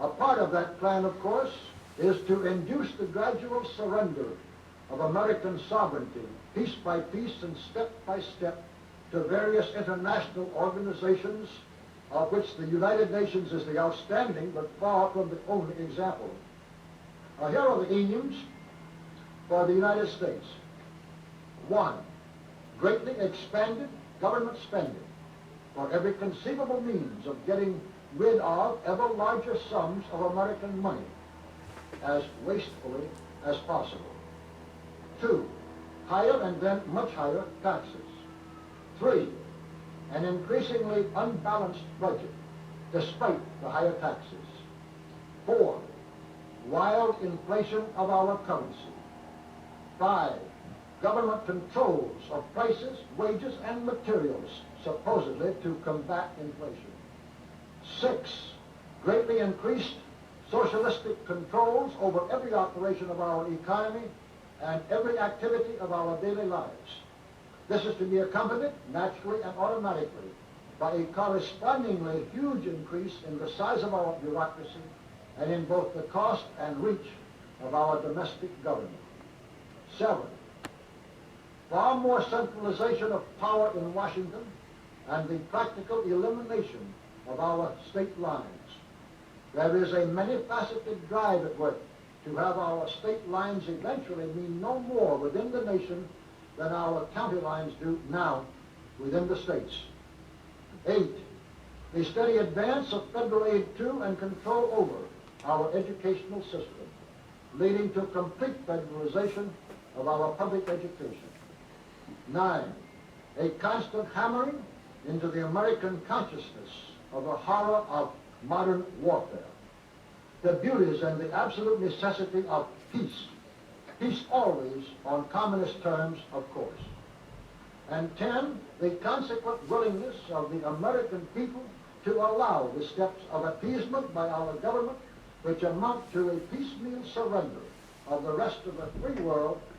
A part of that plan, of course, is to induce the gradual surrender of American sovereignty, piece by piece and step by step, to various international organizations, of which the United Nations is the outstanding but far from the only example. Here are the aims for the United States. 1. Greatly expanded government spending for every conceivable means of getting rid of ever larger sums of American money as wastefully as possible. 2. Higher and then much higher taxes. 3. An increasingly unbalanced budget despite the higher taxes. 4. Wild inflation of our currency. 5. Government controls of prices, wages, and materials, supposedly to combat inflation. 6. Greatly increased socialistic controls over every operation of our economy and every activity of our daily lives. This is to be accompanied, naturally and automatically, by a correspondingly huge increase in the size of our bureaucracy and in both the cost and reach of our domestic government. 7. Far more centralization of power in Washington and the practical elimination of our state lines. There is a many-faceted drive at work to have our state lines eventually mean no more within the nation than our county lines do now within the states. 8. The steady advance of federal aid to and control over our educational system, leading to complete federalization of our public education. 9. A constant hammering into the American consciousness of the horror of modern warfare, the beauties and the absolute necessity of peace. Peace always on communist terms, of course. And 10, the consequent willingness of the American people to allow the steps of appeasement by our government which amount to a piecemeal surrender of the rest of the free world